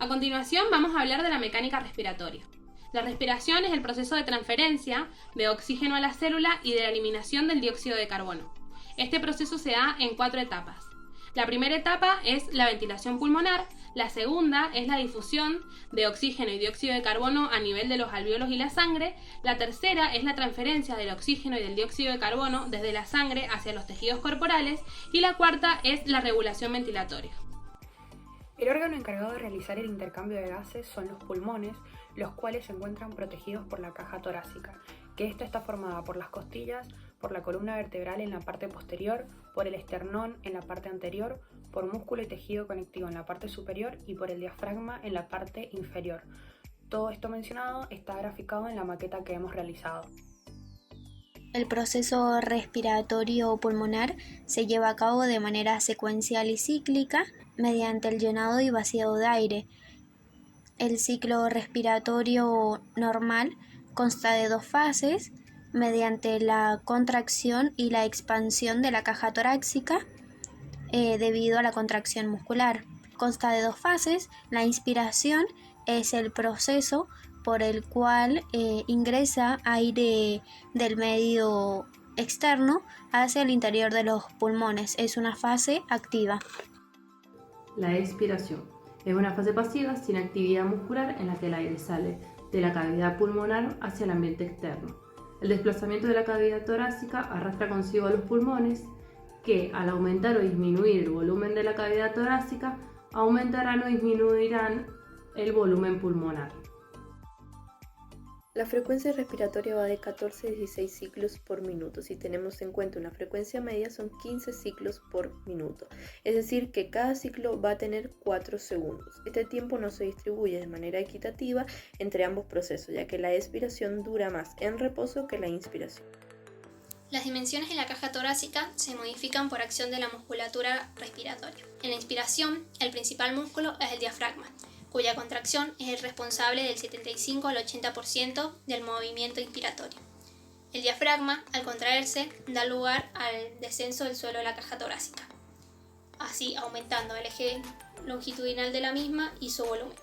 A continuación vamos a hablar de la mecánica respiratoria. La respiración es el proceso de transferencia de oxígeno a la célula y de la eliminación del dióxido de carbono. Este proceso se da en 4 etapas. La primera etapa es la ventilación pulmonar, la segunda es la difusión de oxígeno y dióxido de carbono a nivel de los alvéolos y la sangre, la tercera es la transferencia del oxígeno y del dióxido de carbono desde la sangre hacia los tejidos corporales y la cuarta es la regulación ventilatoria. El órgano encargado de realizar el intercambio de gases son los pulmones, los cuales se encuentran protegidos por la caja torácica, que esta está formada por las costillas, por la columna vertebral en la parte posterior, por el esternón en la parte anterior, por músculo y tejido conectivo en la parte superior y por el diafragma en la parte inferior. Todo esto mencionado está graficado en la maqueta que hemos realizado. El proceso respiratorio pulmonar se lleva a cabo de manera secuencial y cíclica mediante el llenado y vaciado de aire. El ciclo respiratorio normal consta de 2 fases, mediante la contracción y la expansión de la caja torácica debido a la contracción muscular. Consta de 2 fases. La inspiración es el proceso por el cual ingresa aire del medio externo hacia el interior de los pulmones. Es una fase activa. La expiración es una fase pasiva sin actividad muscular en la que el aire sale de la cavidad pulmonar hacia el ambiente externo. El desplazamiento de la cavidad torácica arrastra consigo a los pulmones que, al aumentar o disminuir el volumen de la cavidad torácica, aumentarán o disminuirán el volumen pulmonar. La frecuencia respiratoria va de 14 a 16 ciclos por minuto. Si tenemos en cuenta una frecuencia media, son 15 ciclos por minuto. Es decir, que cada ciclo va a tener 4 segundos. Este tiempo no se distribuye de manera equitativa entre ambos procesos, ya que la expiración dura más en reposo que la inspiración. Las dimensiones de la caja torácica se modifican por acción de la musculatura respiratoria. En la inspiración, el principal músculo es el diafragma, cuya contracción es el responsable del 75 al 80% del movimiento inspiratorio. El diafragma, al contraerse, da lugar al descenso del suelo de la caja torácica, así aumentando el eje longitudinal de la misma y su volumen.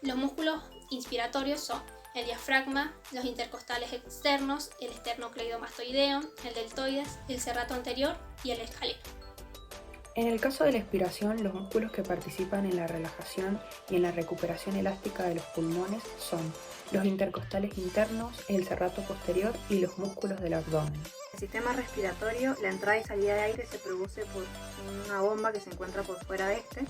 Los músculos inspiratorios son el diafragma, los intercostales externos, el esternocleidomastoideo, el deltoides, el serrato anterior y el escaleno. En el caso de la expiración, los músculos que participan en la relajación y en la recuperación elástica de los pulmones son los intercostales internos, el serrato posterior y los músculos del abdomen. En el sistema respiratorio, la entrada y salida de aire se produce por una bomba que se encuentra por fuera de este.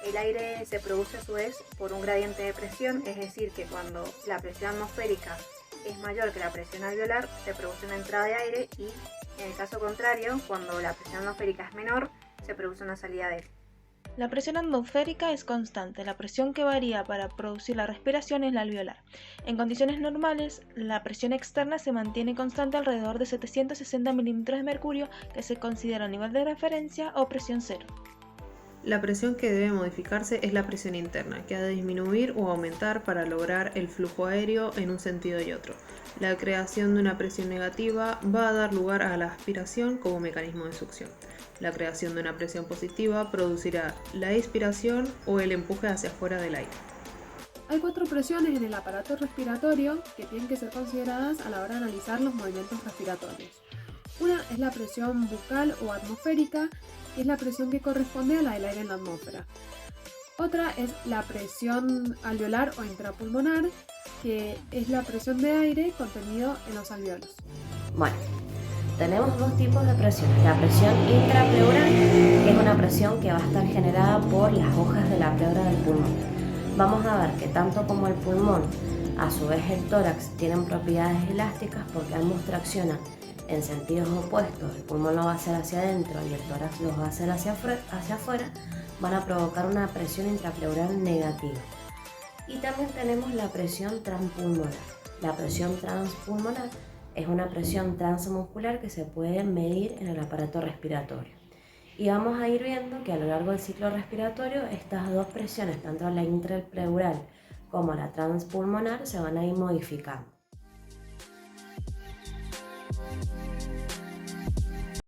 El aire se produce a su vez por un gradiente de presión, es decir, que cuando la presión atmosférica es mayor que la presión alveolar, se produce una entrada de aire y, en el caso contrario, cuando la presión atmosférica es menor, se produce una salida de aire. La presión atmosférica es constante, la presión que varía para producir la respiración es la alveolar. En condiciones normales, la presión externa se mantiene constante alrededor de 760 milímetros de mercurio, que se considera nivel de referencia o presión cero. La presión que debe modificarse es la presión interna, que ha de disminuir o aumentar para lograr el flujo aéreo en un sentido y otro. La creación de una presión negativa va a dar lugar a la aspiración como mecanismo de succión. La creación de una presión positiva producirá la expiración o el empuje hacia afuera del aire. Hay 4 presiones en el aparato respiratorio que tienen que ser consideradas a la hora de analizar los movimientos respiratorios. Una es la presión bucal o atmosférica, que es la presión que corresponde a la del aire en la atmósfera. Otra es la presión alveolar o intrapulmonar, que es la presión de aire contenido en los alvéolos. Bueno, tenemos 2 tipos de presiones. La presión intrapleural, que es una presión que va a estar generada por las hojas de la pleura del pulmón. Vamos a ver que tanto como el pulmón, a su vez el tórax, tienen propiedades elásticas porque ambos traccionan en sentidos opuestos. El pulmón lo va a hacer hacia adentro y el tórax lo va a hacer hacia afuera, van a provocar una presión intrapleural negativa. Y también tenemos la presión transpulmonar. La presión transpulmonar es una presión transmuscular que se puede medir en el aparato respiratorio. Y vamos a ir viendo que a lo largo del ciclo respiratorio estas 2 presiones, tanto la intrapleural como la transpulmonar, se van a ir modificando.